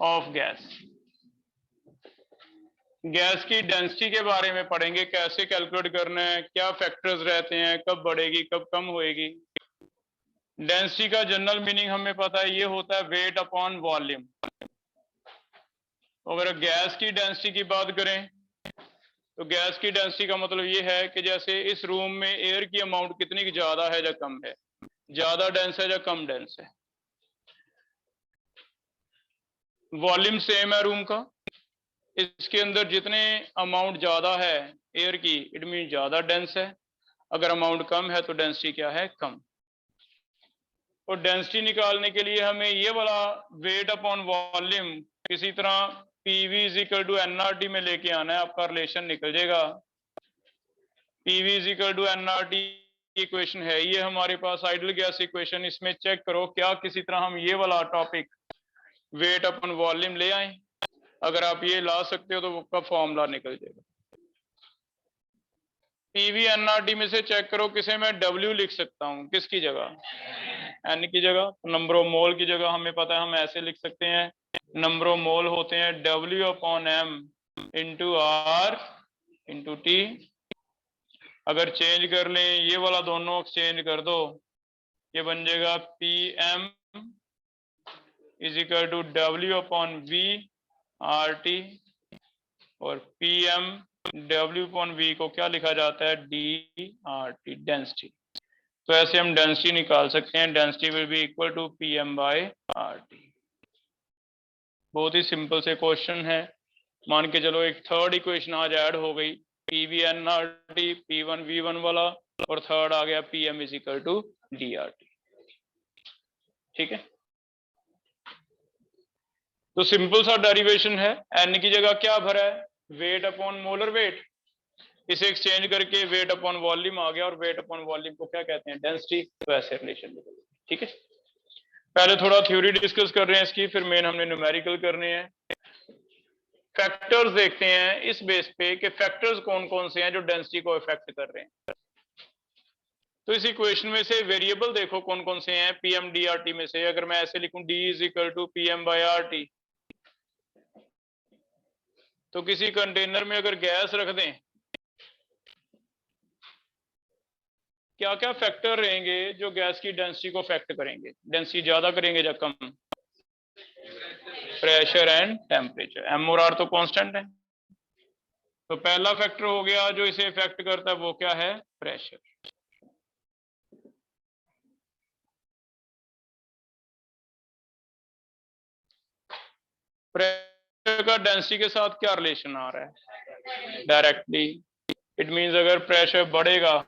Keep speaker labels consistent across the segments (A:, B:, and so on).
A: Of gas. Gas की density के बारे में पढ़ेंगे, कैसे कैलकुलेट करना है, क्या फैक्टर्स रहते हैं, कब बढ़ेगी कब कम होएगी। डेंसिटी का जनरल मीनिंग हमें पता है, ये होता है वेट अपॉन वॉल्यूम। अगर गैस की डेंसिटी की बात करें तो गैस की डेंसिटी का मतलब ये है कि जैसे इस रूम में एयर की अमाउंट कितनी ज्यादा है या कम है, ज्यादा डेंस है या कम डेंस है। वॉल्यूम सेम है रूम का, इसके अंदर जितने अमाउंट ज्यादा है एयर की, इट मीन ज्यादा डेंस है। अगर अमाउंट कम है तो डेंसिटी क्या है, कम। और डेंसिटी निकालने के लिए हमें ये वाला वेट अपॉन वॉल्यूम किसी तरह PV is equal to NRT में लेके आना है, आपका रिलेशन निकल जाएगा। PV is equal to NRT equation है ये हमारे पास आइडल गैस इक्वेशन। इसमें चेक करो क्या किसी तरह हम ये वाला टॉपिक वेट अपॉन वॉल्यूम ले आए। अगर आप ये ला सकते हो तो आपका फॉर्मूला निकल जाएगा। पीवी एनआरटी में से चेक करो किसे मैं डब्ल्यू लिख सकता हूं, किसकी जगह, एन की जगह। नंबर ऑफ मोल की जगह हमें पता है हम ऐसे लिख सकते हैं, नंबर ऑफ मोल होते हैं W upon M into R into T. अगर चेंज कर लें ये वाला दोनों एक्सचेंज कर दो, ये बन जाएगा P M is equal to W upon V R T, और P M W upon V को क्या लिखा जाता है, डी आर टी, डेंसिटी। तो ऐसे हम डेंसिटी निकाल सकते हैं, density will be equal to P M by R T. बहुत ही सिंपल से क्वेश्चन है। मान के चलो एक थर्ड इक्वेशन आज ऐड हो गई, P V N R T P one V one वाला, और थर्ड आ गया P M is equal to D R T. ठीक है, तो सिंपल सा डेरिवेशन है। एन की जगह क्या भरा है, वेट अपॉन मोलर वेट, इसे एक्सचेंज करके वेट अपॉन वॉल्यूम आ गया, और वेट अपॉन वॉल्यूम को क्या कहते हैं, डेंसिटी। तो ऐसे रिलेशन। ठीक है, पहले थोड़ा थ्योरी डिस्कस कर रहे हैं इसकी, फिर मेन हमने न्यूमेरिकल करने हैं। फैक्टर्स देखते हैं इस बेस पे कि फैक्टर्स कौन कौन से हैं जो डेंसिटी को इफेक्ट कर रहे हैं। तो इस इक्वेशन में से वेरिएबल देखो कौन कौन से हैं, P M D R T में से अगर मैं ऐसे लिखूं D is equal to P M by R T, तो किसी कंटेनर में अगर गैस रख दें, क्या क्या फैक्टर रहेंगे जो गैस की डेंसिटी को अफेक्ट करेंगे, डेंसिटी ज्यादा करेंगे या कम। प्रेशर एंड टेम्परेचर, एम और आर तो कांस्टेंट है। तो पहला फैक्टर हो गया जो इसे इफेक्ट करता है, वो क्या है, प्रेशर। प्रेशर का डेंसिटी के साथ क्या रिलेशन आ रहा है, डायरेक्टली। इट मींस अगर प्रेशर बढ़ेगा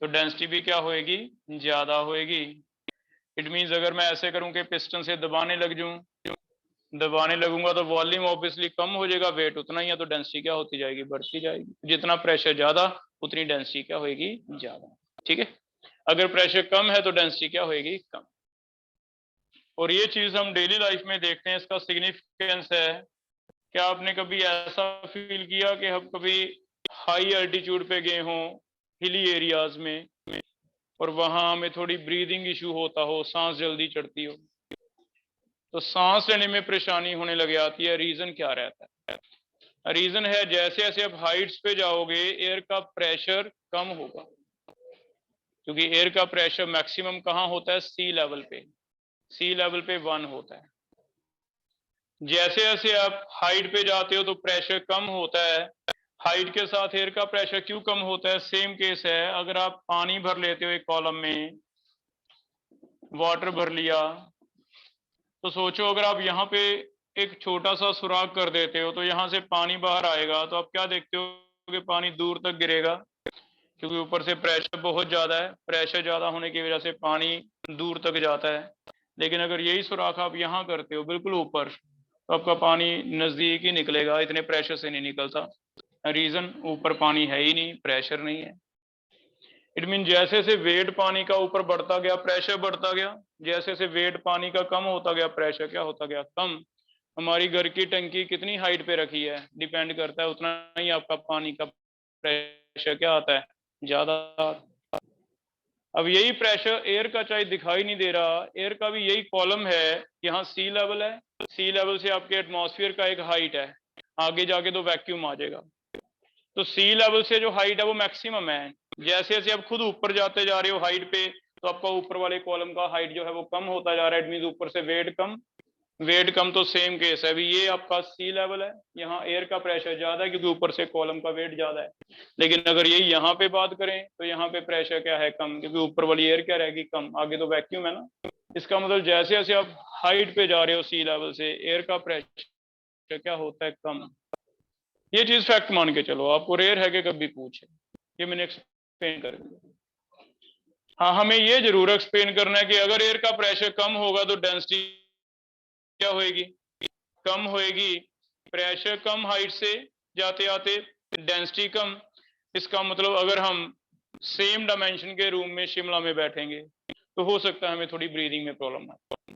A: तो डेंसिटी भी क्या होएगी, ज्यादा होएगी। इट मींस अगर मैं ऐसे करूं कि पिस्टन से दबाने लग जाऊं, दबाने लगूंगा तो वॉल्यूम ऑब्वियसली कम हो जाएगा, वेट उतना ही है, तो डेंसिटी क्या होती जाएगी, बढ़ती जाएगी। जितना प्रेशर ज्यादा उतनी डेंसिटी क्या होएगी, ज्यादा। ठीक है, अगर प्रेशर कम है तो डेंसिटी क्या होएगी, कम। और ये चीज हम डेली लाइफ में देखते हैं, इसका सिग्निफिकेंस है। क्या आपने कभी ऐसा फील किया कि हम कभी हाई एल्टीट्यूड पे गए हों, हिली एरियाज में, और वहां हमें थोड़ी ब्रीदिंग इशू होता हो, सांस जल्दी चढ़ती हो, तो सांस लेने में परेशानी होने लग जाती है। रीजन क्या रहता है, रीजन है जैसे जैसे आप हाइट्स पे जाओगे एयर का प्रेशर कम होगा, क्योंकि एयर का प्रेशर मैक्सिमम कहाँ होता है, सी लेवल पे। सी लेवल पे 1 होता है। जैसे जैसे आप हाइट पे जाते हो तो प्रेशर कम होता है। हाइट के साथ एयर का प्रेशर क्यों कम होता है, सेम केस है। अगर आप पानी भर लेते हो एक कॉलम में, वाटर भर लिया, तो सोचो अगर आप यहाँ पे एक छोटा सा सुराख कर देते हो तो यहाँ से पानी बाहर आएगा, तो आप क्या देखते हो कि पानी दूर तक गिरेगा, क्योंकि ऊपर से प्रेशर बहुत ज्यादा है। प्रेशर ज्यादा होने की वजह से पानी दूर तक जाता है। लेकिन अगर यही सुराख आप यहाँ करते हो बिल्कुल ऊपर, तो आपका पानी नजदीक ही निकलेगा, इतने प्रेशर से नहीं निकलता। रीजन ऊपर पानी है ही नहीं, प्रेशर नहीं है। इट मीन जैसे जैसे वेट पानी का ऊपर बढ़ता गया प्रेशर बढ़ता गया, जैसे जैसे वेट पानी का कम होता गया प्रेशर क्या होता गया, कम। हमारी घर की टंकी कितनी हाइट पे रखी है, डिपेंड करता है, उतना ही आपका पानी का प्रेशर क्या आता है, ज्यादा। अब यही प्रेशर एयर का चाहे दिखाई नहीं दे रहा, एयर का भी यही कॉलम है, यहाँ सी लेवल है, सी लेवल से आपके एटमॉस्फेयर का एक हाइट है, आगे जाके तो वैक्यूम आ जाएगा। तो सी लेवल से जो हाइट है वो मैक्सिमम है। जैसे जैसे आप खुद ऊपर जाते जा रहे हो हाइट पे, तो आपका ऊपर वाले कॉलम का हाइट जो है वो कम होता जा रहा है। इट मीन ऊपर से वेट कम, वेट कम। तो सेम केस है, अभी ये आपका सी लेवल है, यहाँ एयर का प्रेशर ज्यादा है क्योंकि ऊपर से कॉलम का वेट ज्यादा है। लेकिन अगर ये यहाँ पे बात करें तो यहाँ पे प्रेशर क्या है, कम, क्योंकि ऊपर वाली एयर क्या रहेगी, कम, आगे तो वैक्यूम है ना। इसका मतलब जैसे जैसे आप हाइट पे जा रहे हो सी लेवल से, एयर का प्रेशर क्या होता है, कम। ये चीज फैक्ट मान के चलो, आपको रेयर है कि कभी पूछे, ये मैंने एक्सप्लेन कर दिया। हाँ, हमें ये जरूर एक्सप्लेन करना है कि अगर एयर का प्रेशर कम होगा तो डेंसिटी क्या होएगी, कम होएगी। प्रेशर कम हाइट से जाते आते डेंसिटी कम। इसका मतलब अगर हम सेम डायमेंशन के रूम में शिमला में बैठेंगे तो हो सकता है हमें थोड़ी ब्रीदिंग में प्रॉब्लम आए।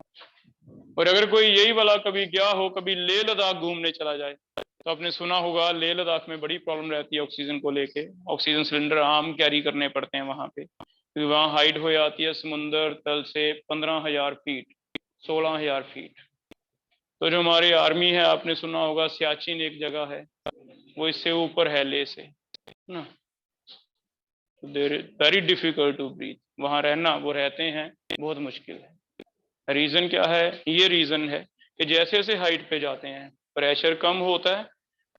A: और अगर कोई यही वाला कभी गया हो, कभी लेह लद्दाख घूमने चला जाए, तो आपने सुना होगा लेह लद्दाख में बड़ी प्रॉब्लम रहती है ऑक्सीजन को लेके। ऑक्सीजन सिलेंडर आम कैरी करने पड़ते हैं वहां पे, क्योंकि वहां हाइट हो जाती है समुद्र तल से 15,000 फीट, 16,000 फीट। तो जो हमारी आर्मी है, आपने सुना होगा सियाचिन एक जगह है, वो इससे ऊपर है लेह से ना। वेरी डिफिकल्ट टू ब्रीथ, वहां रहना, वो रहते हैं, बहुत मुश्किल है। रीजन क्या है, ये रीजन है कि जैसे जैसे हाइट पे जाते हैं प्रेशर कम होता है,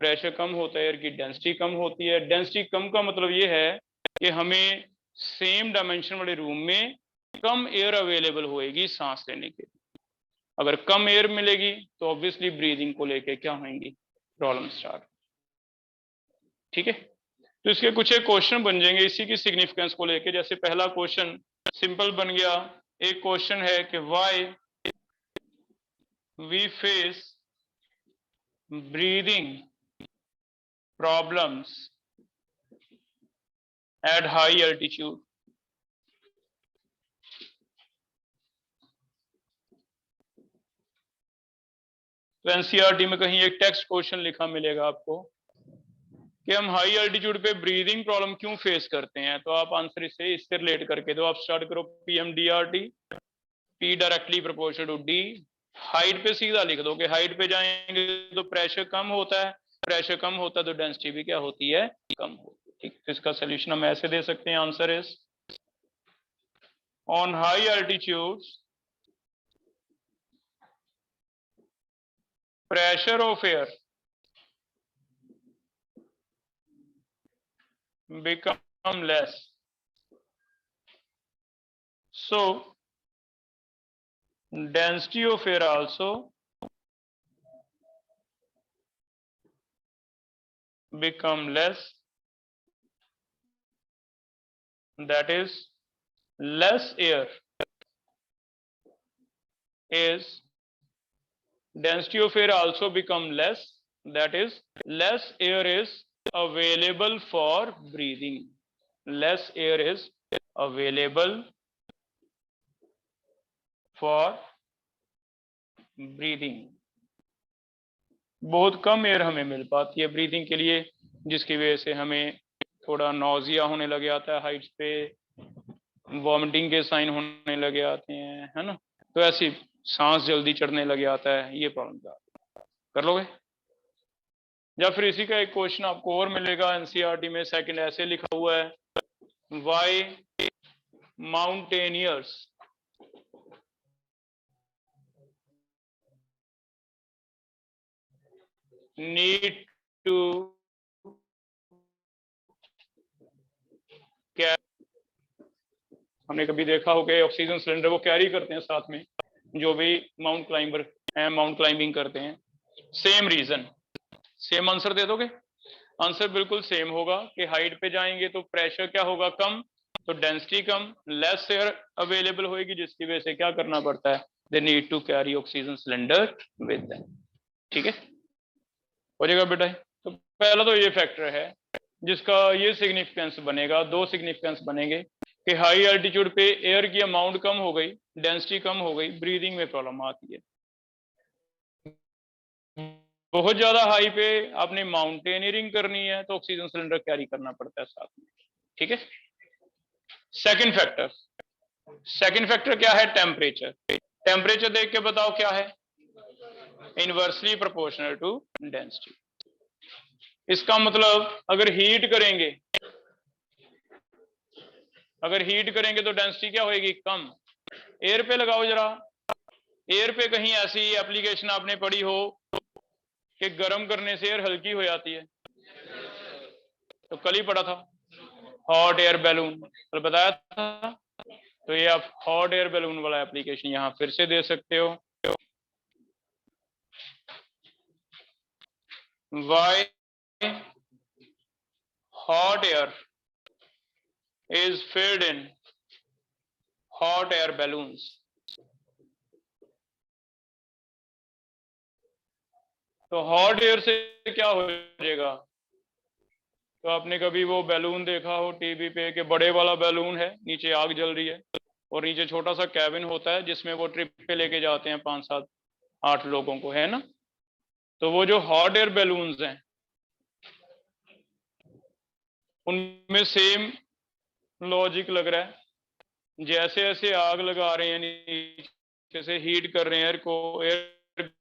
A: प्रेशर कम होता है, एयर की डेंसिटी कम होती है। डेंसिटी कम का मतलब ये है कि हमें सेम डायमेंशन वाले रूम में कम एयर अवेलेबल होएगी सांस लेने के लिए। अगर कम एयर मिलेगी तो ऑब्वियसली ब्रीदिंग को लेके क्या होंगी, प्रॉब्लम स्टार्ट। ठीक है, तो इसके कुछ एक क्वेश्चन बन जाएंगे इसी की सिग्निफिकेंस को लेके। जैसे पहला क्वेश्चन सिंपल बन गया। एक क्वेश्चन है कि why we face breathing problems at high altitude. तो एनसीईआरटी में कहीं एक टेक्स्ट क्वेश्चन लिखा मिलेगा आपको कि हम हाई एल्टीट्यूड पे ब्रीदिंग प्रॉब्लम क्यों फेस करते हैं। तो आप आंसर इससे रिलेट करके दो। आप स्टार्ट करो PMDRT, P directly proportional to D. Height पे सीधा लिख दो कि हाइट पे जाएंगे तो प्रेशर कम होता है, प्रेशर कम होता है तो डेंसिटी भी क्या होती है, कम होती है। ठीक, तो इसका सोल्यूशन हम ऐसे दे सकते हैं। Answer is on high altitudes pressure of air become less, so density of air also become less, that is less air is density of air also become less, that is less air is available for breathing, less air is available for breathing। बहुत कम air हमें मिल पाती है breathing के लिए, जिसकी वजह से हमें थोड़ा नौजिया होने लग जाता है, हाइट्स पे वॉमिटिंग के साइन होने लगे आते हैं, है ना। तो ऐसी सांस जल्दी चढ़ने लग जाता है, ये प्रॉब्लम कर लोगे। या फिर इसी का एक क्वेश्चन आपको और मिलेगा एनसीईआरटी में, सेकंड ऐसे लिखा हुआ है, व्हाई माउंटेनियर्स नीड टू हमने कभी देखा हो कि ऑक्सीजन सिलेंडर वो कैरी करते हैं साथ में, जो भी माउंट क्लाइंबर हैं, माउंट क्लाइंबिंग करते हैं। सेम रीजन, सेम आंसर दे दोगे। आंसर बिल्कुल सेम होगा कि हाइट पे जाएंगे तो प्रेशर क्या होगा, कम, तो डेंसिटी कम, लेस एयर अवेलेबल होगी, जिसकी वजह से क्या करना पड़ता है, they need to carry oxygen cylinder with them. ठीक है, हो जाएगा बेटा। तो पहला तो ये फैक्टर है जिसका ये सिग्निफिकेंस बनेगा, दो सिग्निफिकेंस बनेंगे कि हाई एल्टीट्यूड पे एयर की अमाउंट कम हो गई, डेंसिटी कम हो गई, ब्रीदिंग में प्रॉब्लम आती है। बहुत ज्यादा हाई पे आपने माउंटेनियरिंग करनी है तो ऑक्सीजन सिलेंडर कैरी करना पड़ता है साथ में। ठीक है, सेकंड फैक्टर, सेकंड फैक्टर क्या है, टेम्परेचर। टेम्परेचर देख के बताओ क्या है, इनवर्सली प्रोपोर्शनल टू डेंसिटी। इसका मतलब अगर हीट करेंगे तो डेंसिटी क्या होगी, कम। एयर पे लगाओ जरा, एयर पे कहीं ऐसी एप्लीकेशन आपने पढ़ी हो कि गर्म करने से एयर हल्की हो जाती है? तो कल ही पढ़ा था हॉट एयर बैलून, कल बताया था। तो ये आप हॉट एयर बैलून वाला एप्लीकेशन यहां फिर से दे सकते हो। Why hot air is filled in hot air balloons? तो हॉट एयर से क्या हो जाएगा? तो आपने कभी वो बैलून देखा हो टीवी पे कि बड़े वाला बैलून है, नीचे आग जल रही है और नीचे छोटा सा कैबिन होता है जिसमें वो ट्रिप पे लेके जाते हैं 5 7 8 लोगों को, है ना? तो वो जो हॉट एयर बैलून्स हैं उनमें सेम लॉजिक लग रहा है। जैसे जैसे आग लगा रहे हैं, नीचे से हीट कर रहे हैं एयर को, एयर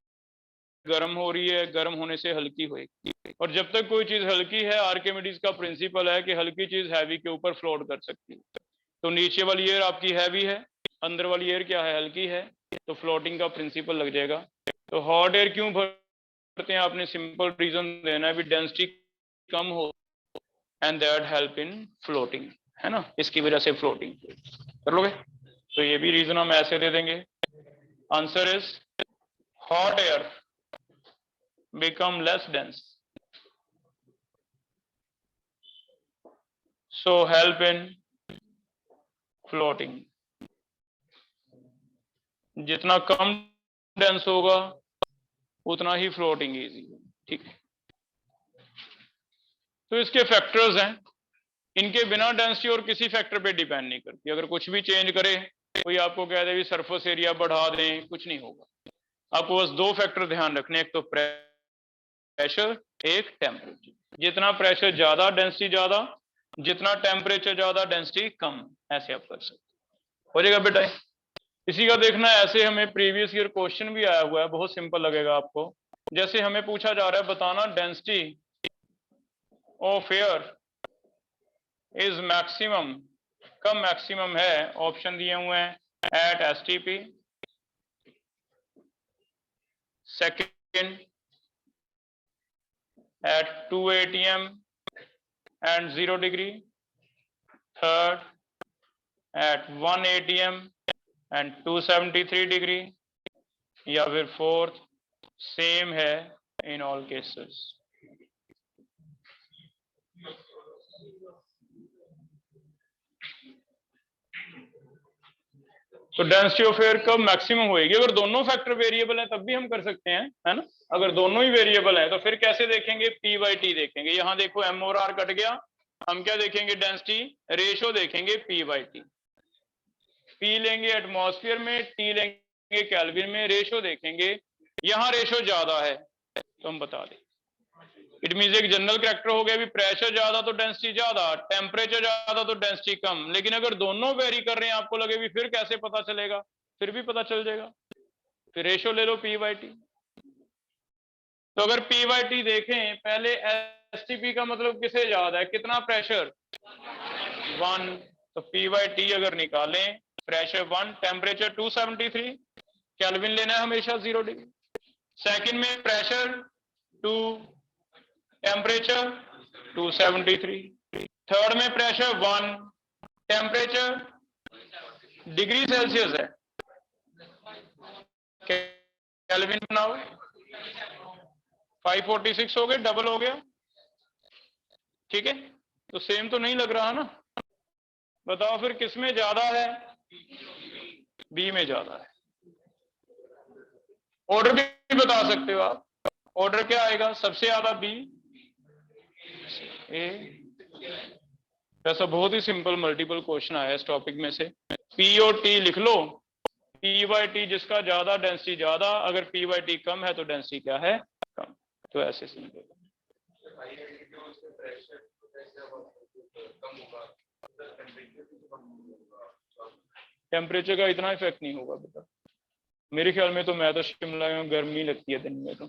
A: गर्म हो रही है, गर्म होने से हल्की होगी। और जब तक कोई चीज हल्की है, आर्किमिडीज का प्रिंसिपल है कि हल्की चीज हैवी के ऊपर फ्लोट कर सकती है। तो नीचे वाली एयर आपकी हैवी है, अंदर वाली एयर क्या है, हल्की है, तो फ्लोटिंग का प्रिंसिपल लग जाएगा। तो हॉट एयर क्यों भरते हैं आपने सिंपल रीजन देना है, भी डेंसिटी कम हो and that help in floating, है ना, इसकी वजह से फ्लोटिंग कर लोगे। तो ये भी रीजन हम ऐसे दे देंगे। Answer is hot air become less dense, so help in floating। जितना कम डेंस होगा उतना ही फ्लोटिंग इजी है, ठीक है। तो इसके फैक्टर्स हैं, इनके बिना डेंसिटी और किसी फैक्टर पे डिपेंड नहीं करती। अगर कुछ भी चेंज करे, कोई आपको कह दे भी सरफेस एरिया बढ़ा दें, कुछ नहीं होगा। आपको बस 2 फैक्टर ध्यान रखने, एक तो प्रेशर, एक टेम्परेचर। जितना प्रेशर ज्यादा डेंसिटी ज्यादा, जितना टेम्परेचर ज्यादा डेंसिटी कम, ऐसे आप कर सकते हो जाएगा बेटा। इसी का देखना है, ऐसे हमें प्रीवियस ईयर क्वेश्चन भी आया हुआ है, बहुत सिंपल लगेगा आपको। जैसे हमें पूछा जा रहा है बताना density of air is maximum, कब मैक्सिमम है। ऑप्शन दिए हुए हैं at STP, second at 2 atm and 0 degree, third at 1 atm and 273 degree, या फिर फोर्थ सेम है इन ऑल केसेस। तो डेंसिटी ऑफ एयर कब मैक्सिमम होएगी? अगर दोनों फैक्टर वेरिएबल हैं तब भी हम कर सकते हैं, है ना। अगर दोनों ही वेरिएबल हैं तो फिर कैसे देखेंगे, पी बाई टी देखेंगे। यहां देखो एम और आर कट गया, हम क्या देखेंगे, डेंसिटी रेशो देखेंगे पी बाई टी। पी लेंगे एटमॉस्फेयर में, टी लेंगे केल्विन में, रेशो देखेंगे। यहां रेशो ज्यादा है तो हम बता दें, इट मीन एक जनरल कैरेक्टर हो गया भी प्रेशर ज्यादा तो डेंसिटी ज्यादा, टेम्परेचर ज्यादा तो डेंसिटी कम। लेकिन अगर दोनों वेरी कर रहे हैं आपको लगे भी फिर कैसे पता चलेगा, फिर भी पता चल जाएगा, फिर रेशो ले लो पी बाई टी। तो अगर पी बाई टी देखें, पहले एसटीपी का मतलब किसे याद है, कितना प्रेशर, 1। तो पी बाई टी अगर निकालें, प्रेशर 1, टेम्परेचर 273, केल्विन लेना है हमेशा 0 डिग्री। सेकंड में प्रेशर 2, टेम्परेचर 273, थर्ड में प्रेशर 1, टेम्परेचर डिग्री सेल्सियस है, केल्विन बनाओ, 546 हो गए, डबल हो गया, ठीक है। तो सेम तो नहीं लग रहा ना, बताओ फिर किस में ज्यादा है, बी में ज्यादा है। ऑर्डर भी बता सकते हो आप, ऑर्डर क्या आएगा, सबसे ज्यादा बी, ए। ऐसा बहुत ही सिंपल मल्टीपल क्वेश्चन आया इस टॉपिक में से। पी और टी लिख लो, पी बाई टी जिसका ज्यादा डेंसिटी ज्यादा, अगर पी बाई टी कम है तो डेंसिटी क्या है, कम। तो ऐसे सिंपल। टेम्परेचर का इतना इफेक्ट नहीं होगा बेटा, मेरे ख्याल में तो मैं तो शिमला में गर्मी लगती है दिन में तो।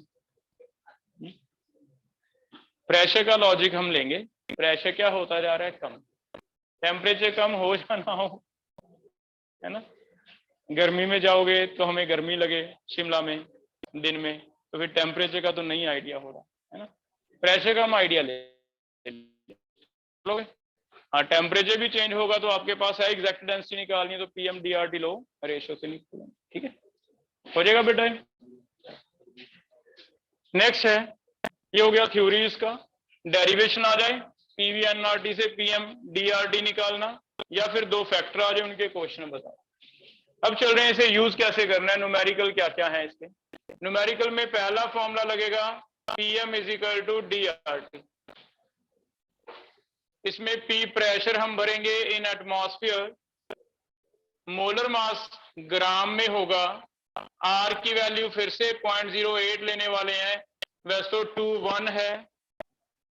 A: प्रेशर का लॉजिक हम लेंगे, प्रेशर क्या होता जा रहा है, कम। टेम्परेचर कम हो या ना हो, है ना। गर्मी में जाओगे तो हमें गर्मी लगे शिमला में दिन में, तो फिर टेम्परेचर का तो नहीं आइडिया हो रहा, है ना। प्रेशर का हम आइडिया ले लोगे। हाँ, टेम्परेचर भी चेंज होगा तो आपके पास है एग्जैक्ट डेंसिटी निकालनी है तो पीएम डीआरटी लो, रेशियो से निकालो, ठीक है, हो जाएगा बेटा। नेक्स्ट है, ये हो गया थ्योरी, इसका डेरिवेशन आ जाए पीवीएनआरटी से पीएम डीआरटी निकालना, या फिर दो फैक्टर आ जाए उनके क्वेश्चन बताओ। अब चल रहे हैं इसे यूज कैसे करना है, न्यूमेरिकल क्या क्या है इसके। न्यूमेरिकल में पहला फॉर्मूला लगेगा PM is equal to DRT. इसमें पी प्रेशर हम भरेंगे इन एटमॉस्फेयर, मोलर मास ग्राम में होगा, आर की वैल्यू फिर से 0.08 लेने वाले हैं, वैसे तो 21 है,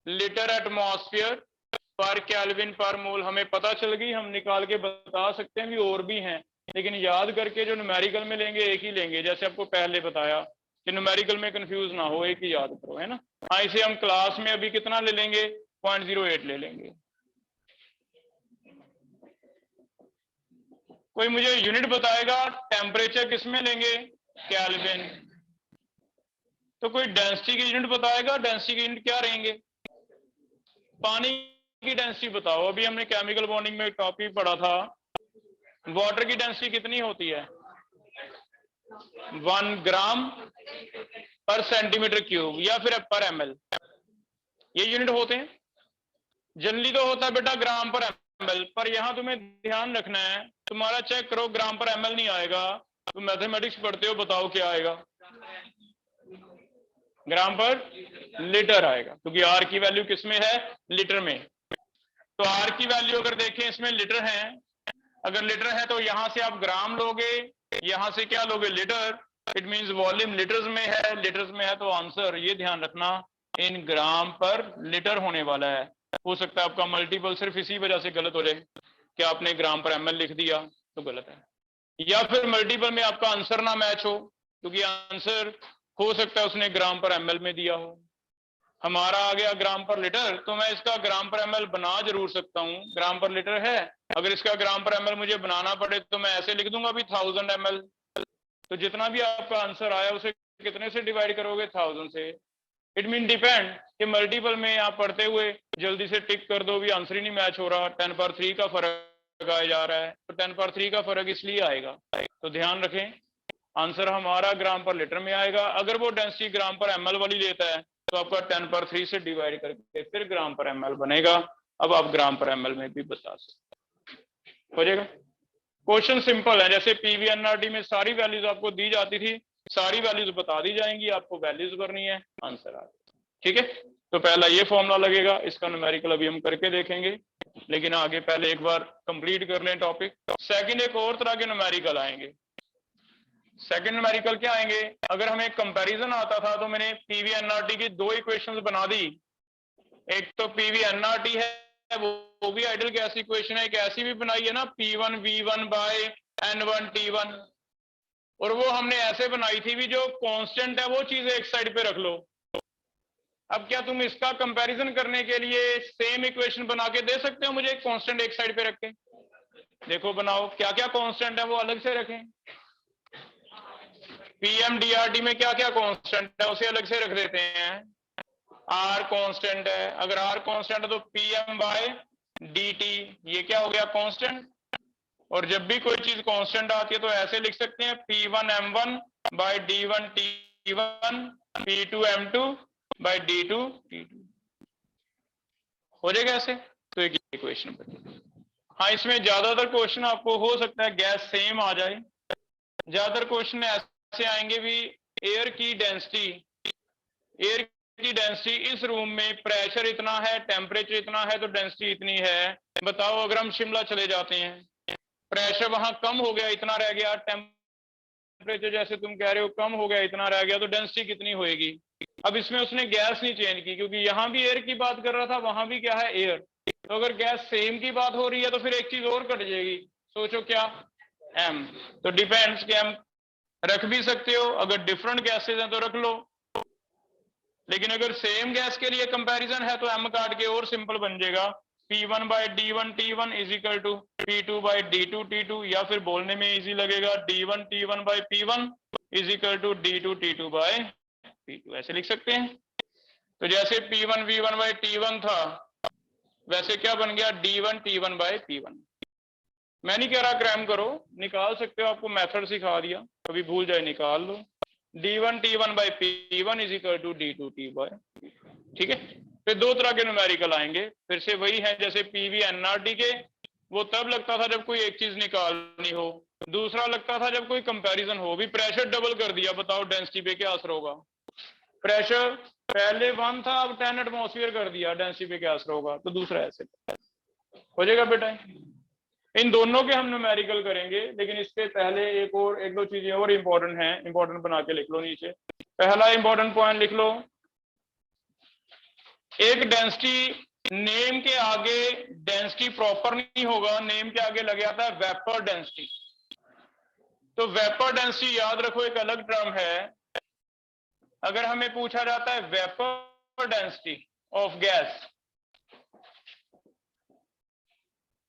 A: लीटर एटमॉस्फेयर पर केल्विन पर मोल हमें पता चल गई, हम निकाल के बता सकते हैं भी और भी हैं, लेकिन याद करके जो न्यूमेरिकल में लेंगे एक ही लेंगे, जैसे आपको पहले बताया कि न्यूमेरिकल में कंफ्यूज ना हो, एक ही याद करो, है ना। हाँ, इसे हम क्लास में अभी कितना ले लेंगे, 0.08 ले लेंगे। कोई मुझे यूनिट बताएगा टेम्परेचर किस में लेंगे, केल्विन। तो कोई डेंसिटी की यूनिट बताएगा, डेंसिटी की यूनिट क्या रहेंगे, पानी की डेंसिटी बताओ। अभी हमने केमिकल बॉन्डिंग में एक टॉपिक पढ़ा था, वाटर की डेंसिटी कितनी होती है, 1 ग्राम पर सेंटीमीटर क्यूब या फिर पर एमएल, ये यूनिट होते हैं। जनरली तो होता है बेटा ग्राम पर एमएल, पर यहां तुम्हें ध्यान रखना है, तुम्हारा चेक करो ग्राम पर एमएल नहीं आएगा, तुम मैथमेटिक्स पढ़ते हो, बताओ क्या आएगा, ग्राम पर लीटर आएगा, क्योंकि आर की वैल्यू किसमें है, लीटर में। तो आर की वैल्यू अगर देखें इसमें लीटर है, अगर लीटर है तो यहां से आप ग्राम लोगे, यहां से क्या लोगे, litre, it means volume litres में है, लीटर्स में है तो आंसर ये ध्यान रखना इन ग्राम पर लीटर होने वाला है। हो सकता है आपका मल्टीपल सिर्फ इसी वजह से गलत हो जाए कि आपने ग्राम पर एमएल लिख दिया तो गलत है, या फिर मल्टीपल में आपका आंसर ना मैच हो, क्योंकि आंसर हो सकता है उसने ग्राम पर एमएल में दिया हो, हमारा आ गया ग्राम पर लीटर, तो मैं इसका ग्राम पर एमएल बना जरूर सकता हूँ, ग्राम पर लीटर है, अगर इसका ग्राम पर एमएल मुझे बनाना पड़े तो मैं ऐसे लिख दूंगा भी 1000 ml। तो जितना भी आपका आंसर आया उसे कितने से डिवाइड करोगे, 1000 से। इट मीन डिपेंड कि मल्टीपल में आप पढ़ते हुए जल्दी से टिक कर दो भी आंसर ही नहीं मैच हो रहा, 10³ का फर्क आया जा रहा है, तो 10³ का फर्क इसलिए आएगा, तो ध्यान रखें आंसर हमारा ग्राम पर लीटर में आएगा। अगर वो डेंसिटी ग्राम पर एमएल वाली लेता है तो आपका 10³ से डिवाइड करके फिर ग्राम पर एमएल बनेगा। अब आप ग्राम पर एमएल में भी बता सकते, हो जाएगा। क्वेश्चन सिंपल है, जैसे पीवीएनआरटी में सारी वैल्यूज आपको दी जाती थी, सारी वैल्यूज बता दी जाएंगी, आपको वैल्यूज भरनी है, आंसर आ जाएगा, ठीक है। तो पहला ये फॉर्मूला लगेगा, इसका न्यूमेरिकल अभी हम करके देखेंगे, लेकिन आगे पहले एक बार कंप्लीट कर लें टॉपिक। सेकंड एक और तरह के न्यूमेरिकल आएंगे। सेकंड न्यूमेरिकल क्या आएंगे, अगर हमें कंपैरिजन आता था तो मैंने पीवीएनआरटी की दो इक्वेशंस बना दी, एक तो पीवीएनआरटी है वो भी आइडियल गैस इक्वेशन है, एक ऐसी भी बनाई है ना P1V1/N1T1, और वो हमने ऐसे बनाई थी भी जो कांस्टेंट है वो चीज एक साइड पे रख लो। अब क्या तुम इसका कंपैरिजन करने के लिए सेम इक्वेशन बना के दे सकते हो मुझे, कांस्टेंट एक साइड पे रख के, देखो बनाओ क्या क्या कांस्टेंट है वो अलग से रखें, पीएमडीआरटी में क्या क्या कांस्टेंट है उसे अलग से रख देते हैं, आर कांस्टेंट है, अगर आर कांस्टेंट है तो pm/dt ये क्या हो गया कांस्टेंट, और जब भी कोई चीज कांस्टेंट आती है तो ऐसे लिख सकते हैं P1m1/d1t1 P2m2/d2t2, हो जाएगा ऐसे। तो एक इक्वेशन बनी। हाँ, इसमें ज्यादातर क्वेश्चन आपको हो सकता है गैस सेम आ जाए, ज्यादातर क्वेश्चन ऐसे आएंगे भी एयर की डेंसिटी इस रूम में प्रेशर इतना है, टेम्परेचर इतना है तो डेंसिटी इतनी है, बताओ अगर हम शिमला चले जाते हैं, प्रेशर वहां कम हो गया इतना रह गया, टेम्परेचर जैसे तुम कह रहे हो कम हो गया इतना रह गया, तो डेंसिटी कितनी होएगी। अब इसमें उसने गैस नहीं चेंज की, क्योंकि यहां भी एयर की बात कर रहा था, वहां भी क्या है एयर, तो अगर गैस सेम की बात हो रही है तो फिर एक चीज और कट जाएगी, सोचो क्या, एम, तो डिपेंड्स कि एम रख भी सकते हो, अगर डिफरेंट गैसेज हैं तो रख लो, लेकिन अगर सेम गैस के लिए कंपैरिजन है तो m काट के और सिंपल बन जाएगा P1 by D1 T1 is equal to P2 by D2 T2, या फिर बोलने में इजी लगेगा D1 T1 by P1 is equal to D2 T2 by P2, ऐसे लिख सकते हैं। तो जैसे P1 V1 बाई T1 था, वैसे क्या बन गया D1 T1 बाई P1। मैं नहीं कह रहा क्रैम करो, निकाल सकते हो, आपको मेथड सिखा दिया, कभी भूल जाए निकाल लो। D1 T1 by P1 is equal to D2 T by, ठीक है। फिर दो तरह के न्यूमेरिकल आएंगे, फिर से वही है जैसे PV NRT के, वो तब लगता था जब कोई एक चीज निकालनी हो, दूसरा लगता था जब कोई कंपैरिजन हो। भी प्रेशर डबल कर दिया, बताओ डेंसिटी पे क्या असर होगा। प्रेशर पहले 1 था, अब 10 एटमॉस्फेयर कर दिया, डेंसिटी पे क्या असर होगा। तो दूसरा ऐसे हो जाएगा बेटा। इन दोनों के हम न्यूमेरिकल करेंगे, लेकिन इससे पहले एक दो चीजें और इंपॉर्टेंट हैं, इंपॉर्टेंट बना के लिख लो नीचे। पहला इंपॉर्टेंट पॉइंट लिख लो, एक डेंसिटी नेम के आगे डेंसिटी प्रॉपर नहीं होगा, नेम के आगे लग जाता है वेपर डेंसिटी। तो वेपर डेंसिटी याद रखो एक अलग टर्म है। अगर हमें पूछा जाता है वेपर डेंसिटी ऑफ गैस,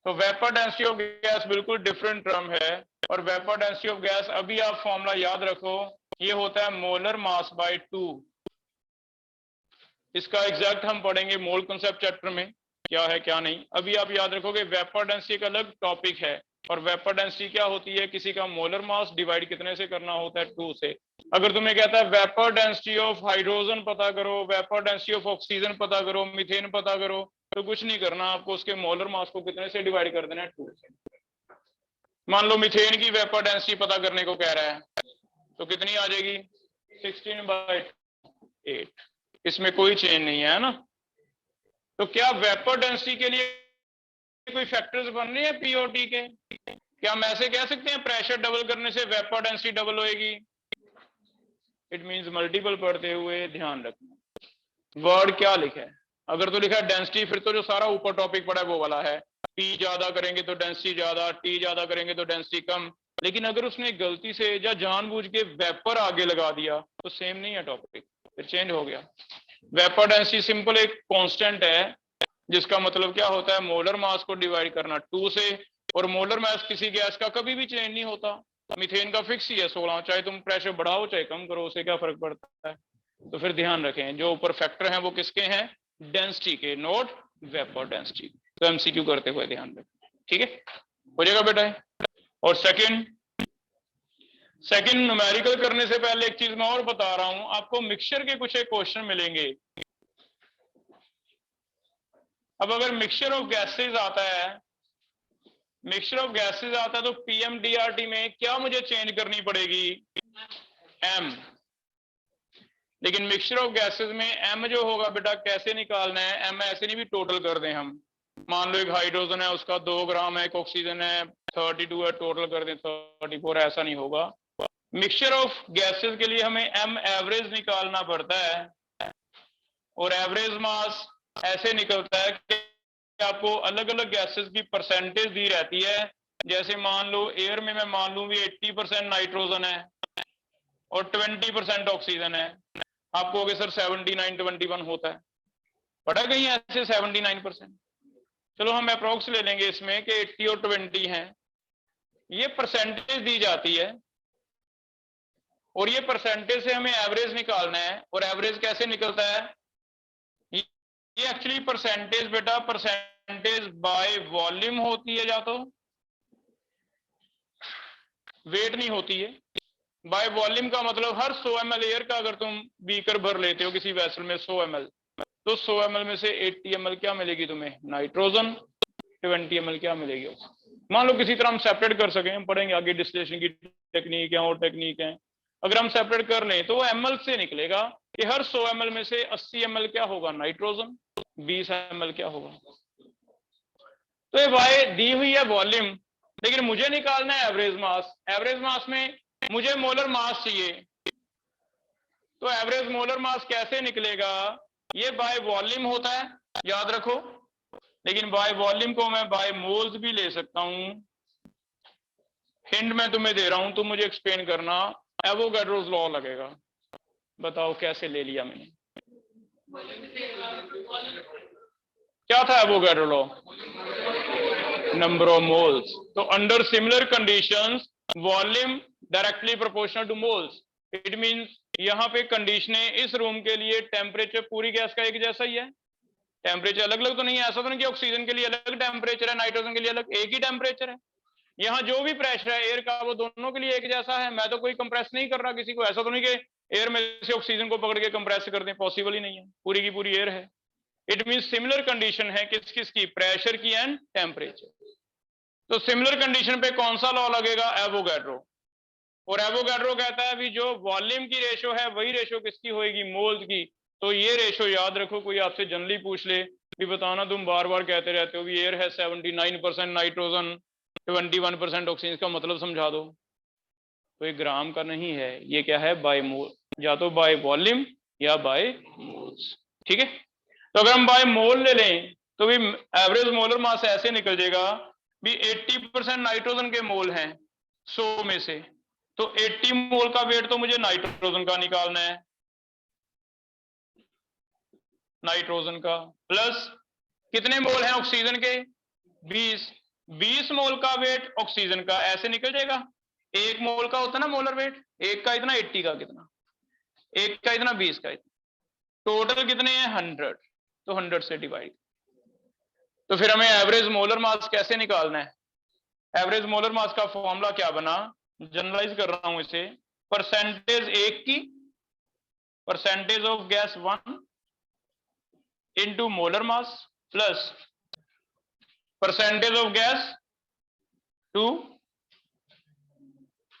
A: तो वेपर डेंसिटी ऑफ गैस बिल्कुल डिफरेंट टर्म है। और वेपर डेंसिटी ऑफ गैस, अभी आप फॉर्मूला याद रखो, ये होता है मोलर मास बाय 2। इसका एग्जैक्ट हम पढ़ेंगे मोल कंसेप्ट चैप्टर में, क्या है क्या नहीं। अभी आप याद रखोगे वेपर डेंसिटी एक अलग टॉपिक है, और वेपर डेंसिटी क्या होती है, किसी का मोलर मास डिवाइड कितने से करना होता है, 2 से। अगर तुम्हें कहता है वेपर डेंसिटी ऑफ हाइड्रोजन पता करो, वेपर डेंसिटी ऑफ ऑक्सीजन पता करो, मीथेन पता करो, तो कुछ नहीं करना आपको, उसके मोलर मास को कितने से डिवाइड कर देना है, 2 से। मान लो मीथेन की वेपर डेंसिटी पता करने को कह रहा है, तो कितनी आ जाएगी, 16/8। इसमें कोई चेंज नहीं है ना। तो क्या वेपर डेंसिटी के लिए कोई फैक्टर्स बन रहे हैं पी और टी के? क्या हम ऐसे कह सकते हैं प्रेशर डबल करने से वेपर डेंसिटी डबल होएगी? इट मींस मल्टीपल पढ़ते हुए ध्यान रखना वर्ड क्या लिखा है। अगर तो लिखा है डेंसिटी, फिर तो जो सारा ऊपर टॉपिक पड़ा है वो वाला है, पी ज्यादा करेंगे तो डेंसिटी ज्यादा, टी ज्यादा करेंगे तो डेंसिटी कम। लेकिन अगर उसने गलती से या जानबूझ के वेपर आगे लगा दिया तो सेम नहीं है टॉपिक, फिर चेंज हो गया। वेपर डेंसिटी सिंपल एक कांस्टेंट है, जिसका मतलब क्या होता है, मोलर मास को डिवाइड करना 2 से। और मोलर मास किसी गैस का कभी भी चेंज नहीं होता, मीथेन का फिक्स ही है 16, चाहे तुम प्रेशर बढ़ाओ चाहे कम करो, उसे क्या फर्क पड़ता है। तो फिर ध्यान रखें जो ऊपर फैक्टर हैं वो किसके हैं, डेंसिटी के, नोट वेपर डेंसिटी। तो एमसीक्यू करते हुए ध्यान रखें, ठीक है, हो जाएगा बेटा। और सेकंड न्यूमेरिकल करने से पहले एक चीज मैं और बता रहा हूं आपको, मिक्सचर के कुछ एक क्वेश्चन मिलेंगे। अब अगर मिक्सचर ऑफ गैसेज आता है, तो पीएमडीआरटी में क्या मुझे चेंज करनी पड़ेगी, एम। लेकिन मिक्सचर ऑफ गैसेज में एम जो होगा बेटा कैसे निकालना है, एम ऐसे नहीं भी टोटल कर दें हम। मान लो एक हाइड्रोजन है उसका 2 ग्राम है, एक ऑक्सीजन है 32 है, टोटल कर दें 34, ऐसा नहीं होगा। मिक्सचर ऑफ गैसेज के लिए हमें एम एवरेज निकालना पड़ता है, और एवरेज मास ऐसे निकलता है कि आपको अलग अलग गैसेस की परसेंटेज दी रहती है। जैसे मान लो एयर में मैं मान लूं भी 80% नाइट्रोजन है और 20% ऑक्सीजन है, आपको अगर सर 79-21 होता है, पता कहीं ऐसे 79%। चलो हम अप्रोक्स ले लेंगे इसमें कि 80 और 20 है, ये परसेंटेज दी जाती है, और ये परसेंटेज से हमें एवरेज निकालना है। और एवरेज कैसे निकलता है, ये एक्चुअली परसेंटेज बेटा परसेंटेज बाय वॉल्यूम होती है, या तो वेट नहीं होती है। बाय वॉल्यूम का मतलब हर 100 ml एयर का अगर तुम बीकर भर लेते हो किसी वेसल में 100 ml, तो 100 ml में से 80 ml क्या मिलेगी तुम्हें, नाइट्रोजन, 20 ml क्या मिलेगी। मान लो किसी तरह हम सेपरेट कर सकें, हम पढ़ेंगे आगे डिस्टिलेशन की टेक्निक है और टेक्निक है। अगर हम सेपरेट कर लें तो ml से निकलेगा कि हर 100 ml में से 80 ml क्या होगा, नाइट्रोजन, 20 ml क्या होगा। तो ये बाय दी हुई है वॉल्यूम, लेकिन मुझे निकालना है एवरेज मास। एवरेज मास में मुझे मोलर मास चाहिए, तो एवरेज मोलर मास कैसे निकलेगा, ये बाय वॉल्यूम होता है, याद रखो। लेकिन बाय वॉल्यूम को मैं बाय मोल्स भी ले सकता हूं। हिंट मैं तुम्हें दे रहा हूं, तुम मुझे एक्सप्लेन करना। एवोगैड्रोस लॉ लगेगा। बताओ कैसे ले लिया मैंने? क्या था Avogadro law? Number of moles. तो under similar conditions volume directly proportional to moles. It means यहाँ पे कंडीशन है इस रूम के लिए टेम्परेचर पूरी गैस का एक जैसा ही है, टेम्परेचर अलग अलग तो नहीं है। ऐसा तो नहीं कि ऑक्सीजन के लिए अलग टेम्परेचर है, नाइट्रोजन के लिए अलग, एक ही टेम्परेचर है। यहाँ जो भी प्रेशर है एयर का वो दोनों के लिए एक जैसा है। मैं तो कोई कंप्रेस नहीं कर रहा किसी को, ऐसा तो नहीं कि एयर में से ऑक्सीजन को पकड़ के कंप्रेस कर दें, पॉसिबल ही नहीं है, पूरी की पूरी एयर है। इट मीन सिमिलर कंडीशन है किस किस की? प्रेशर की एंड टेम्परेचर। तो सिमिलर कंडीशन पे कौन सा लॉ लगेगा? एवोगैड्रो। और एवोगैड्रो कहता है भी जो वॉल्यूम की रेशो है वही रेशो किसकी होगी? मोल्स की। तो ये रेशो याद रखो, कोई आपसे जनरली पूछ ले भी बताना तुम बार बार कहते रहते हो भी एयर है 79% नाइट्रोजन 21% ऑक्सीजन, का मतलब समझा दो। तो ये ग्राम का नहीं है, ये क्या है? बाय मोल, या तो बाय वॉल्यूम या बाय मोल्स। ठीक है, तो अगर हम बाय मोल ले लें तो भी एवरेज मोलर मास ऐसे निकल जाएगा भी 80% नाइट्रोजन के मोल हैं 100 में से, तो 80 मोल का वेट तो मुझे नाइट्रोजन का निकालना है, नाइट्रोजन का, प्लस कितने मोल हैं ऑक्सीजन के? 20 मोल का वेट ऑक्सीजन का, ऐसे निकल जाएगा। एक मोल का होता है ना मोलर वेट, एक का इतना, 80 का कितना, एक का इतना, 20 का इतना, टोटल कितने हैं? 100। तो 100 से डिवाइड। तो फिर हमें एवरेज मोलर मास कैसे निकालना है? एवरेज मोलर मास का फॉर्मूला क्या बना? जनरलाइज कर रहा हूं इसे, परसेंटेज एक की, percentage of gas 1 into molar mass plus percentage of gas 2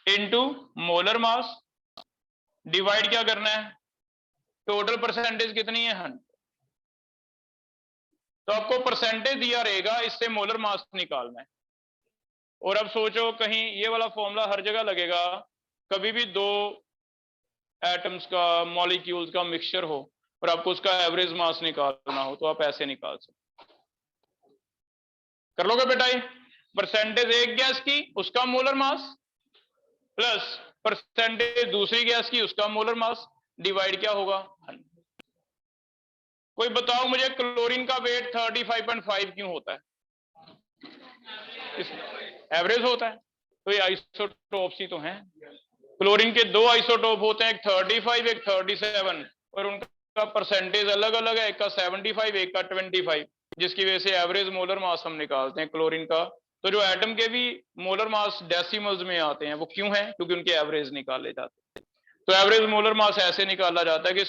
A: into molar mass, divide क्या करना है? टोटल परसेंटेज कितनी है? 100। तो आपको परसेंटेज दिया रहेगा, इससे मोलर मास निकालना है। और अब सोचो कहीं ये वाला फॉर्मूला हर जगह लगेगा, कभी भी दो एटम्स का, मॉलिक्यूल्स का मिक्सचर हो और आपको उसका एवरेज मास निकालना हो, तो आप ऐसे निकाल सकते। कर लोगे बेटा? ये परसेंटेज एक गैस की उसका मोलर मास प्लस परसेंटेज दूसरी गैस की उसका मोलर मास, डिवाइड क्या होगा? 100। कोई बताओ मुझे क्लोरीन का वेट 35.5 क्यों होता है? एवरेज होता है। तो ये आइसोटोप्स ही तो हैं। क्लोरीन के दो आइसोटोप होते हैं, एक 35 एक 37, और उनका परसेंटेज अलग अलग है, एक का 75 एक का 25, जिसकी वजह से एवरेज मोलर मास हम निकालते हैं क्लोरीन का। तो जो एटम के भी मोलर मास डेसिमल्स में आते हैं वो क्यों है? क्योंकि उनके एवरेज निकाले जाते हैं। तो एवरेज मोलर मास ऐसे निकाला जाता है कि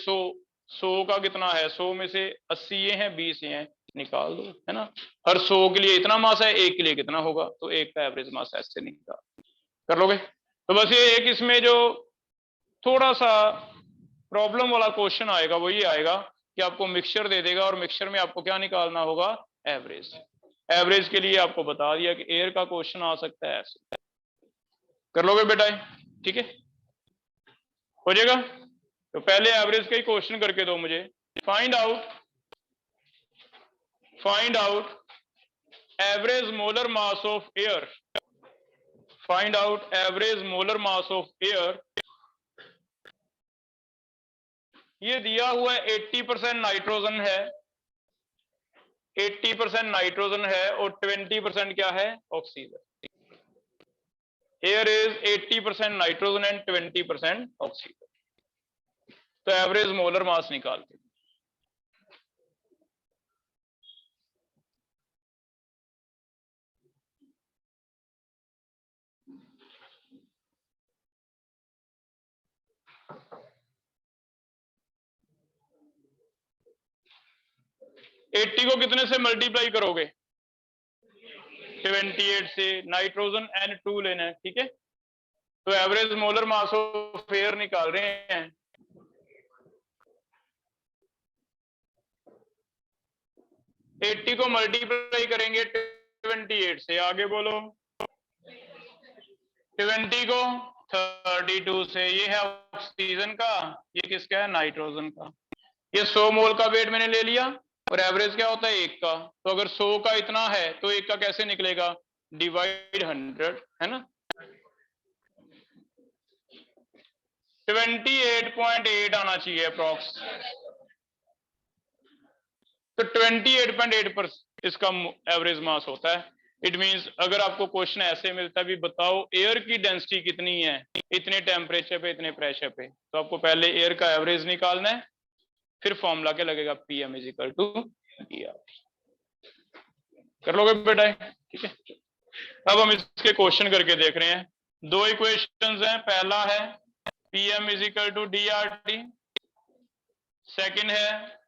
A: 100 का कितना है? 100 में से 80 ये हैं, 20 ये हैं, निकाल दो, है ना। हर 100 के लिए इतना मास है, एक के लिए कितना होगा? तो एक का एवरेज मास ऐसे निकाल कर लोगे। तो बस ये एक इसमें जो थोड़ा सा प्रॉब्लम वाला क्वेश्चन आएगा वो ये आएगा कि आपको मिक्सचर दे देगा और मिक्सचर में आपको क्या निकालना होगा? एवरेज। एवरेज के लिए आपको बता दिया कि एयर का क्वेश्चन आ सकता है ऐसे। कर लोगे बेटा? ठीक है, हो जाएगा। तो पहले एवरेज का ही क्वेश्चन करके दो मुझे। Find out average molar mass of air, find out average molar mass of air. ये दिया हुआ है 80% नाइट्रोजन है, 80% नाइट्रोजन है और 20% क्या है? Oxygen. Air is 80% nitrogen and 20% oxygen. तो एवरेज मोलर मास निकालते हैं। एट्टी को कितने से मल्टीप्लाई करोगे? 28 से। नाइट्रोजन N2 लेना है, ठीक है। तो average molar mass of air निकाल रहे हैं। एट्टी को मल्टीप्लाई करेंगे 28 से, आगे बोलो। 20 को 32 से, ये है ऑक्सीजन का, ये किसका है? नाइट्रोजन का। ये 100 मोल का वेट मैंने ले लिया और एवरेज क्या होता है? एक का। तो अगर 100 का इतना है तो एक का कैसे निकलेगा? डिवाइड 100, है ना। 28.8 आना चाहिए अप्रॉक्स। तो 28.8 पर इसका एवरेज मास होता है। इट मींस अगर आपको क्वेश्चन ऐसे मिलता है भी बताओ एयर की डेंसिटी कितनी है इतने टेम्परेचर पे इतने प्रेशर पे, तो आपको पहले एयर का एवरेज निकालना है, फिर फॉर्मूला क्या लगेगा PM इजिकल टू DR। कर लोगे बेटा? ठीक है। अब हम इसके क्वेश्चन करके देख रहे हैं। दो इक्वेशंस हैं, पहला है PM is equal to DRT, second है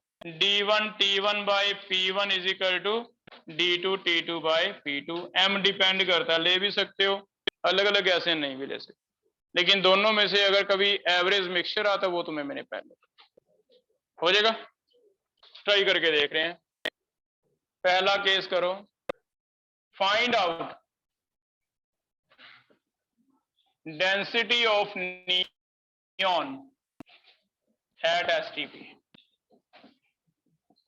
A: D1 T1 by P1 is equal to D2 T2 by P2। M depend करता है, ले भी सकते हो, अलग अलग ऐसे नहीं भी ले सकते, लेकिन दोनों में से अगर कभी एवरेज मिक्सचर आता वो तुम्हें मैंने पहले हो जाएगा। ट्राई करके देख रहे हैं। पहला केस करो, find out density of neon at STP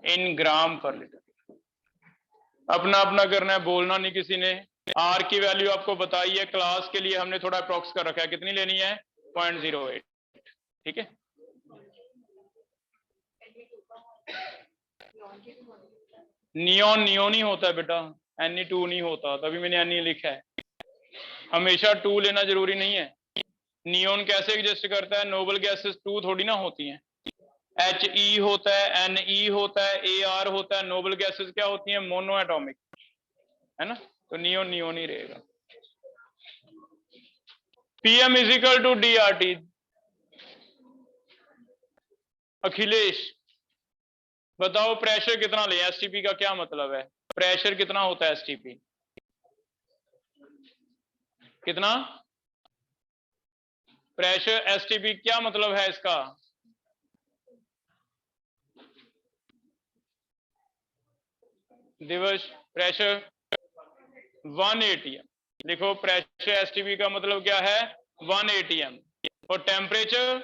A: in gram per litre. अपना अपना करना है, बोलना नहीं किसी ने। आर की वैल्यू आपको बताई है, क्लास के लिए हमने थोड़ा अप्रॉक्स कर रखा है, कितनी लेनी है 0.08। ठीक है, नियॉन नियॉन ही होता है बेटा, Ne2 नहीं होता, तभी मैंने Ne लिखा है। हमेशा 2 लेना जरूरी नहीं है। नियॉन कैसे एग्जिस्ट करता है, नोबल गैसेस 2 थोड़ी ना होती हैं। He होता है, Ne होता है, Ar होता है। नोबल गैसेस क्या होती हैं, मोनो एटॉमिक, है ना, तो नियॉन नियॉन ही रहेगा। PM is equal to DRT। Akhilesh बताओ प्रेशर कितना ले, STP का क्या मतलब है, प्रेशर कितना होता है STP कितना, प्रेशर STP क्या मतलब है इसका, दिवस प्रेशर 1 ATM लिखो। प्रेशर STP का मतलब क्या है 1 ATM और टेम्परेचर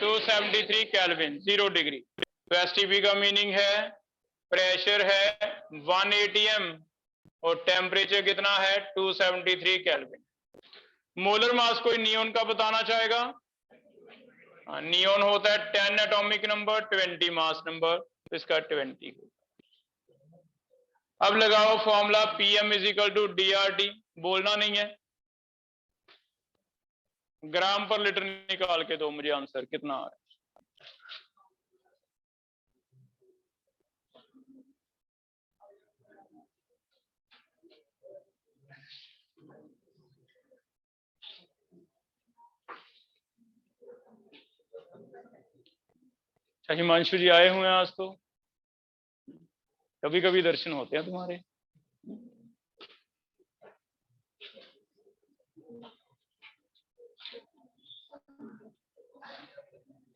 A: 273 केल्विन 0 डिग्री। तो STP का मीनिंग है प्रेशर है 1 ATM और टेम्परेचर कितना है 273 केल्विन। मोलर मास कोई नियॉन का बताना चाहेगा, नियॉन होता है 10 एटॉमिक नंबर 20 मास नंबर, तो इसका 20। अब लगाओ formula PM is equal to DRT, बोलना नहीं है, ग्राम पर लीटर निकाल के दो मुझे आंसर कितना आ रहा है। हिमांशु जी आए हुए हैं आज, तो कभी कभी दर्शन होते हैं तुम्हारे।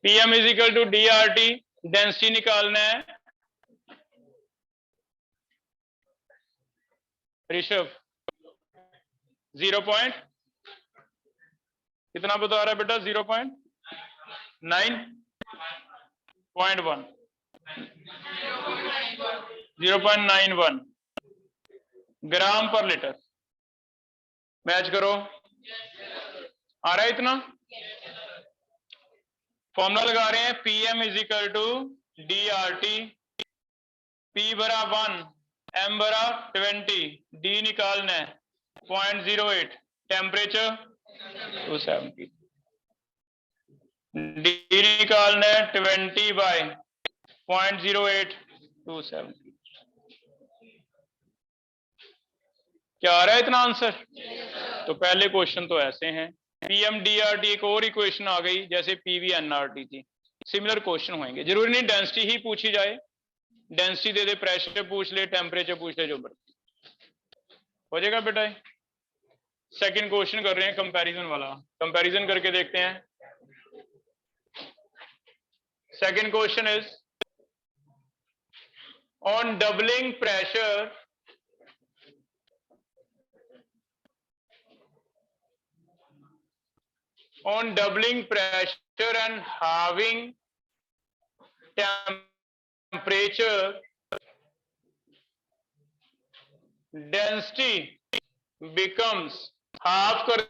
A: PM is equal to DRT, density निकालना है। ऋषभ 0. कितना बता रहा है बेटा, 0.9.1 0.91 ग्राम पर लीटर। मैच करो, आ रहा है इतना। फॉर्मूला लगा रहे हैं PM is equal to DRT, P बरा 1 M बरा 20, D निकालना है 0.08, टेम्परेचर 270, D निकालना है 20 बाय 0.08 270। क्या आ रहा है इतना आंसर? तो पहले क्वेश्चन तो ऐसे हैं। PM DRT एक और इक्वेशन आ गई जैसे PV NRT थी, सिमिलर क्वेश्चन होंगे। जरूरी नहीं डेंसिटी ही पूछी जाए, डेंसिटी दे दे, प्रेशर पूछ ले, टेम्परेचर पूछ ले, जो मर्जी हो जाएगा बेटा। सेकंड क्वेश्चन कर रहे हैं कंपैरिजन वाला, कंपैरिजन करके देखते हैं। Second question is on doubling pressure and halving temperature, density becomes half कर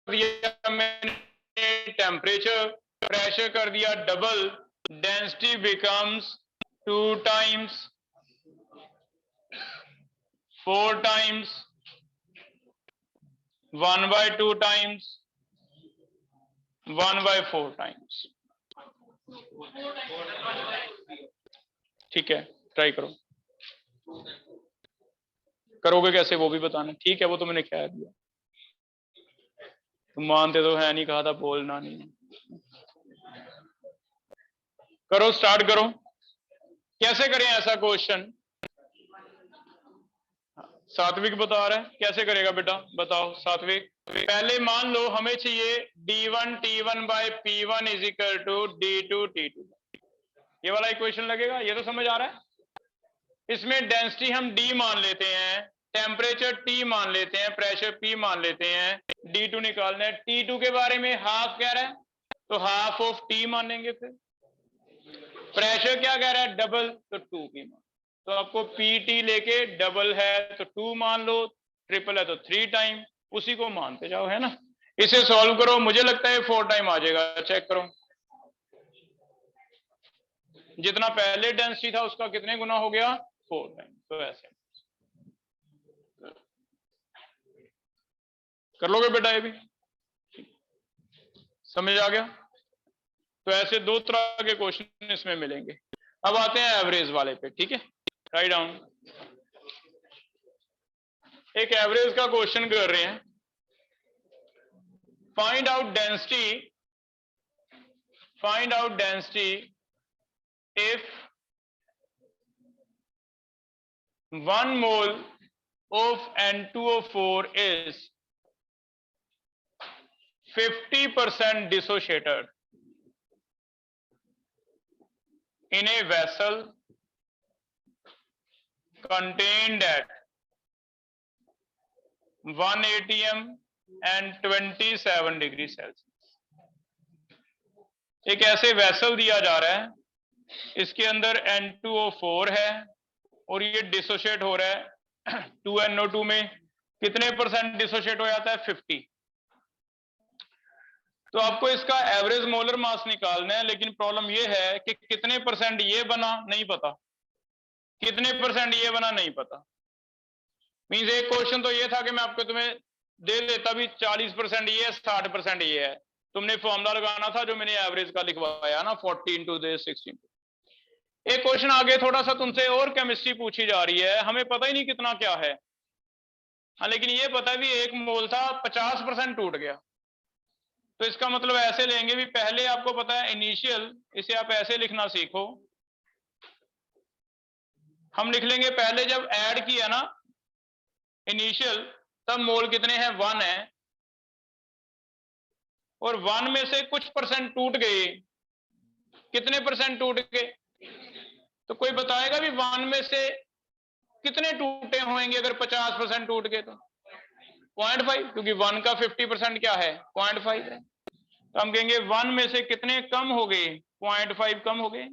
A: दिया मैंने टेम्परेचर, प्रेशर कर दिया double, density becomes 2 times, 4 times, 1/2 times, 1/4 times. ठीक है, ट्राई करो। करोगे कैसे वो भी बताना। ठीक है, वो तो मैंने कह दिया, तुम मानते तो है नहीं, कहा था बोलना नहीं। करो, स्टार्ट करो। कैसे करें ऐसा क्वेश्चन? सात्विक बता रहा है, कैसे करेगा बेटा, बताओ सात्विक। पहले मान लो हमें चाहिए d1 t1 bye p1 is equal to d2 t2। ये वाला इक्वेशन लगेगा, ये तो समझ आ रहा है। इसमें डेंसिटी हम d मान लेते हैं, टेम्परेचर T मान लेते हैं, प्रेशर P मान लेते हैं, D2 निकालना है। T2 के बारे में हाफ कह रहा है तो हाफ ऑफ T मानेंगे। फिर प्रेशर क्या कह रहा है, डबल, तो 2P मान। तो आपको PT लेके डबल है तो 2 मान लो, ट्रिपल है तो 3 टाइम, उसी को मानते जाओ, है ना। इसे सॉल्व करो, मुझे लगता है 4 टाइम आ जाएगा। चेक करो, जितना पहले डेंसिटी था उसका कितने गुना हो गया, 4 टाइम। तो ऐसे कर लोगे बेटा, ये भी समझ आ गया। तो ऐसे 2 तरह के क्वेश्चन इसमें मिलेंगे। अब आते हैं एवरेज वाले पे। ठीक है, राइट डाउन। एक एवरेज का क्वेश्चन कर रहे हैं, find out density if 1 mole of N2O4 is 50% dissociated in a vessel contained at 1 atm and 27 degree Celsius. एक ऐसे वेसल दिया जा रहा है, इसके अंदर N2O4 है और ये डिसोशिएट हो रहा है 2NO2 में। कितने परसेंट डिसोशिएट हो जाता है, 50। तो आपको इसका एवरेज मोलर मास निकालना है, लेकिन प्रॉब्लम ये है कि कितने परसेंट ये बना नहीं पता, कितने परसेंट ये बना नहीं पता। मींस एक क्वेश्चन तो ये था कि मैं आपको तुम्हें दे देता भी 40% ये है, 60% ये है, तुमने फॉर्मूला लगाना था जो मैंने एवरेज का लिखवाया ना, 40 into 16। एक क्वेश्चन आगे थोड़ा सा तुमसे और केमिस्ट्री पूछी जा रही है, हमें पता ही नहीं कितना क्या है, हाँ, लेकिन ये पता भी एक मोल था 50% टूट गया। तो इसका मतलब ऐसे लेंगे भी, पहले आपको पता है इनिशियल, इसे आप ऐसे लिखना सीखो। हम लिख लेंगे पहले जब ऐड किया ना इनिशियल, तब मोल कितने हैं, 1 है, और 1 में से कुछ परसेंट टूट गए। कितने परसेंट टूट गए, तो कोई बताएगा भी 1 में से कितने टूटे होंगे अगर 50% टूट गए तो 0.5, क्योंकि 1 का 50% क्या है, 0.5 है। तो हम कहेंगे 1 में से कितने कम हो गए, 0.5 कम हो गए।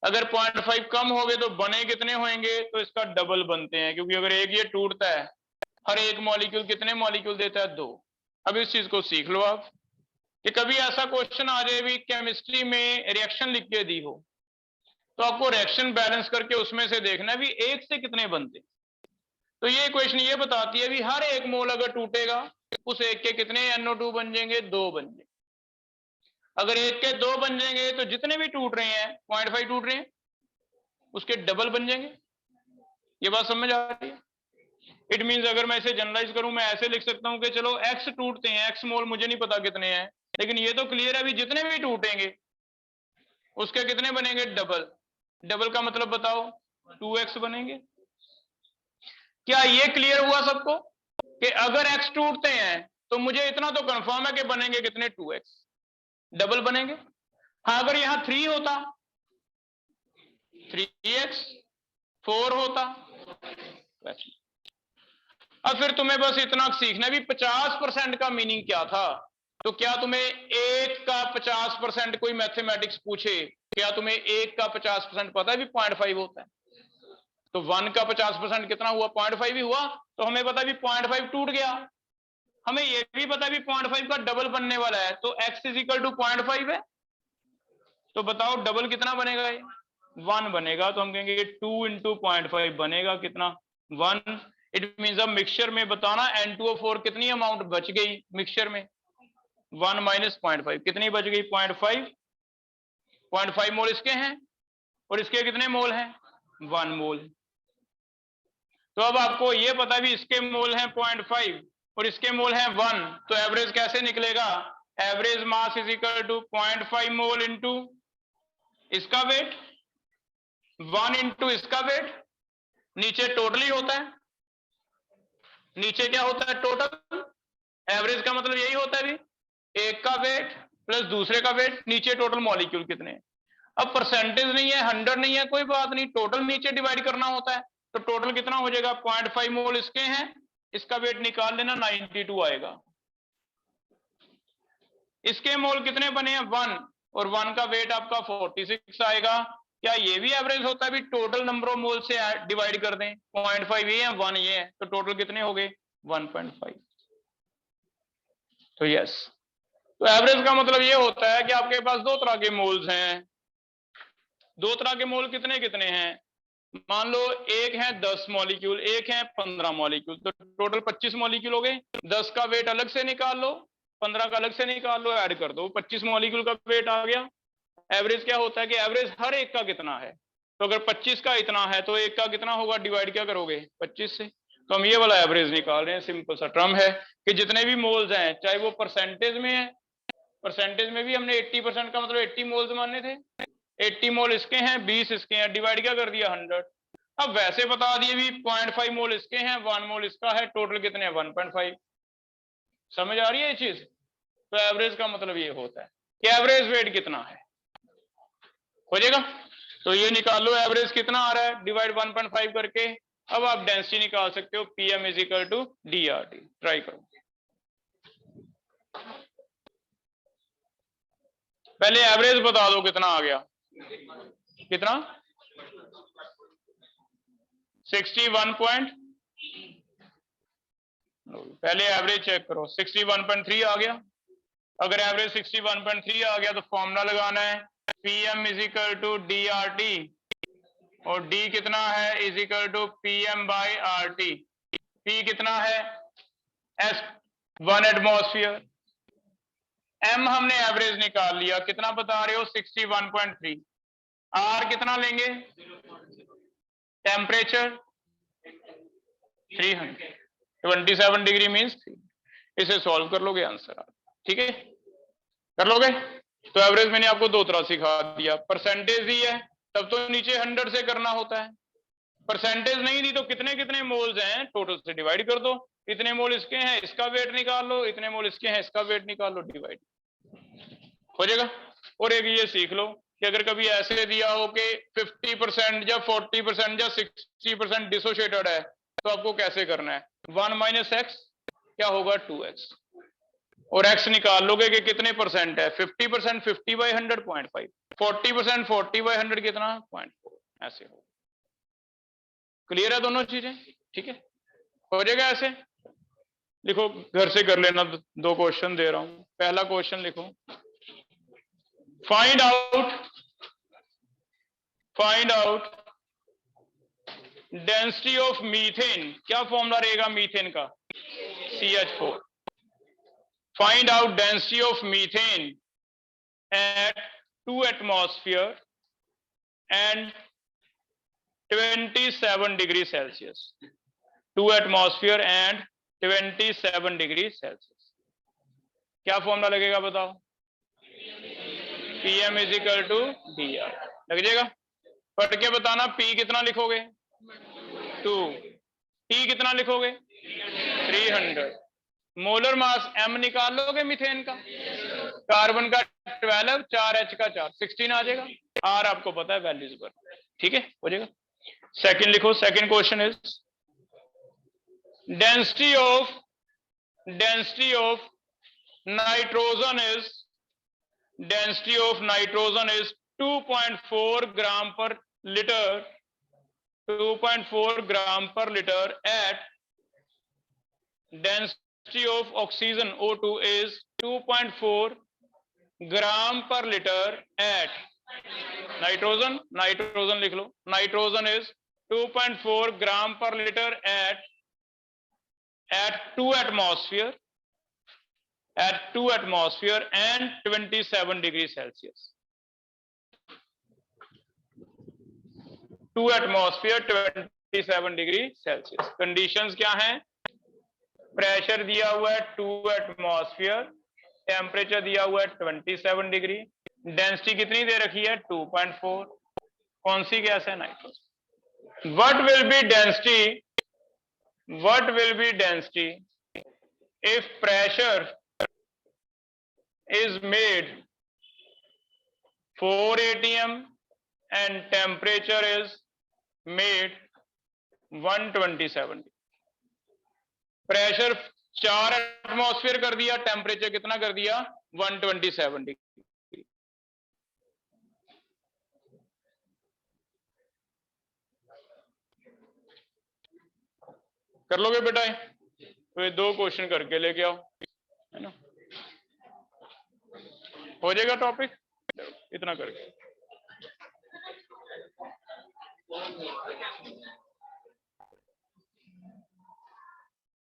A: अगर 0.5 कम हो गए तो बने कितने होंगे, तो इसका डबल बनते हैं, क्योंकि अगर एक ये टूटता है, हर एक मॉलिक्यूल कितने मॉलिक्यूल देता है, 2। अब इस चीज को सीख लो आप कि कभी ऐसा क्वेश्चन आ जाए भी केमिस्ट्री में रिएक्शन लिख के दी हो, तो आपको रिएक्शन बैलेंस करके उसमें से देखना भी एक से कितने बनते। तो ये इक्वेशन ये बताती है भी हर एक मोल अगर टूटेगा उस एक के कितने NO2 बन जाएंगे, 2 बन जाएंगे। अगर एक के 2 बन जाएंगे तो जितने भी टूट रहे हैं, 0.5 टूट रहे हैं, उसके डबल बन जाएंगे। ये बात समझ आ रही है। इट मींस अगर मैं इसे जनरलाइज करूं, मैं ऐसे लिख सकता हूं कि चलो x टूटते हैं, x मोल मुझे नहीं पता कितने हैं, लेकिन ये तो क्लियर है भी जितने भी टूटेंगे उसके कितने बनेंगे, डबल। डबल का मतलब बताओ, 2x बनेंगे। क्या ये क्लियर हुआ सबको कि अगर x टूटते हैं तो मुझे इतना तो कंफर्म है कि बनेंगे कितने, 2x, डबल बनेंगे। हाँ, अगर यहां 3 होता, 3x, 4 होता। अब फिर तुम्हें बस इतना सीखना भी 50% का मीनिंग क्या था। तो क्या तुम्हें एक का 50% कोई मैथमेटिक्स पूछे, क्या तुम्हें एक का 50% पता है भी 0.5 होता है। तो 1 का 50% कितना हुआ, 0.5 ही हुआ। तो हमें पता भी 0.5 टूट गया, हमें ये भी पता भी 0.5 का डबल बनने वाला है, तो x इज इक्वल टू 0.5 है। तो बताओ डबल कितना बनेगा, ये 1 बनेगा। तो हम कहेंगे 2 इंटू 0.5 बनेगा कितना, 1। इट मीन्स अब मिक्सचर में बताना N2O4 कितनी अमाउंट बच गई मिक्सचर में, 1 माइनस 0.5 कितनी बच गई, 0.5 मोल इसके हैं और इसके कितने मोल हैं, 1 मोल। तो अब आपको ये पता भी इसके मोल हैं 0.5 और इसके मोल हैं 1, तो एवरेज कैसे निकलेगा, average mass is equal to 0.5 mole into इसका वेट, 1 इंटू इसका वेट, नीचे टोटल ही होता है, नीचे क्या होता है टोटल, एवरेज का मतलब यही होता है भी, एक का वेट प्लस दूसरे का वेट, नीचे टोटल मॉलिक्यूल कितने हैं। अब परसेंटेज नहीं है, 100 नहीं है, कोई बात नहीं, टोटल नीचे डिवाइड करना होता है, तो टोटल कितना हो जाएगा, 0.5 मोल इसके हैं, इसका वेट निकाल लेना 92 आएगा। इसके मोल कितने बने हैं, 1, और 1 का वेट आपका 46 आएगा। क्या ये भी एवरेज होता है भी, टोटल नंबर ऑफ मोल से डिवाइड कर दें, 0.5 ये है 1 ये है, तो टोटल कितने हो गए 1.5। तो यस, तो एवरेज का मतलब ये होता है कि आपके पास दो तरह के मोल्स हैं। दो तरह के मोल कितने कितने हैं, मान लो एक है 10 मॉलिक्यूल, एक है 15 मॉलिक्यूल, तो टोटल 25 मॉलिक्यूल हो गए। 10 का वेट अलग से निकाल लो, 15 का अलग से निकाल लो, ऐड कर दो, 25 मॉलिक्यूल का वेट आ गया। एवरेज क्या होता है कि एवरेज हर एक का कितना है, तो अगर 25 का इतना है तो एक का कितना होगा, डिवाइड क्या करोगे 25 से। तो हम ये वाला एवरेज निकाल रहे हैं, सिंपल सा टर्म है कि जितने भी मोल्स हैं, चाहे वो परसेंटेज में है, परसेंटेज में भी हमने 80% का मतलब 80 मोल्स माने थे, 80 मोल इसके हैं, 20 इसके हैं, डिवाइड क्या कर दिया 100। अब वैसे बता दिए भी 0.5 मोल इसके हैं, 1 मोल इसका है, टोटल कितने हैं 1.5। समझ आ रही है ये चीज। तो एवरेज का मतलब ये होता है कि एवरेज वेट कितना है, हो जाएगा। तो ये निकाल लो एवरेज कितना आ रहा है, डिवाइड 1.5 करके। अब आप डेंसिटी निकाल सकते हो, PM is equal to DRT. Try करो, पहले एवरेज बता दो कितना आ गया, कितना 61 पॉइंट, पहले एवरेज चेक करो, 61.3 आ गया। अगर एवरेज 61.3 आ गया तो फॉर्मूला लगाना है, PM is equal to D R T, और डी कितना है, is equal to PM by R T. P कितना है, एस 1 एटमॉस्फेयर। एम हमने एवरेज निकाल लिया, कितना बता रहे हो 61.3। आर कितना लेंगे, टेम्परेचर 300, 27 डिग्री मीन्स 3। इसे सॉल्व कर लोगे आंसर आ, ठीक है, कर लोगे। तो एवरेज मैंने आपको दो तरह सिखा दिया, परसेंटेज दी है तब तो नीचे 100 से करना होता है, परसेंटेज नहीं दी तो कितने कितने मोल्स हैं टोटल से डिवाइड कर दो, इतने मोल इसके हैं इसका वेट निकाल लो, इतने मोल इसके हैं इसका वेट निकाल लो, डिवाइड हो जाएगा। और एक ये सीख लो कि अगर कभी ऐसे दिया हो कि 50% या 40% या 60% डिसोशिएटेड है, तो आपको कैसे करना है, 1 माइनस एक्स क्या होगा 2x, और x निकाल लोगे कि कितने परसेंट है, 50% 50/100 0.5, 40% 40/100 कितना 0.4, ऐसे हो। क्लियर है दोनों चीजें, ठीक है, हो जाएगा ऐसे। लिखो, घर से कर लेना, दो क्वेश्चन दे रहा हूं। पहला क्वेश्चन लिखो, find out density of methane. क्या फॉर्मूला रहेगा मीथेन का, CH4। Find out density of methane at 2 atmosphere and 27 degree Celsius, 2 atmosphere and 27 degree Celsius। क्या फॉर्मूला लगेगा बताओ, PM is equal to DR, लग जाएगा। पढ़ के बताना, P कितना लिखोगे 2, T कितना लिखोगे 300, मोलर मास M निकाल लोगे मीथेन का, कार्बन का 12, 4H का 4, 16 आ जाएगा। R आपको पता है वैल्यूज पर, ठीक है, हो जाएगा। सेकंड लिखो, second question is density of nitrogen is 2.4 gram per litre, 2.4 gram per litre at density of oxygen O2 is 2.4 gram per liter at nitrogen लिख लो, nitrogen is 2.4 gram per liter at 2 atmosphere and 27 degrees Celsius. 2 atmosphere 27 degree Celsius. Conditions क्या हैं? Pressure दिया हुआ है 2 atmosphere, temperature दिया हुआ है 27 degree, density कितनी दे रखी है 2.4। कौन सी गैस है? Nitrogen. what will be density if pressure is made 4 atm and temperature is made 127। Pressure 4 atmosphere कर दिया, टेम्परेचर कितना कर दिया 127 डिग्री। कर लोगे बेटा? तो ये 2 क्वेश्चन करके लेके आओ, है ना, हो जाएगा टॉपिक इतना करके।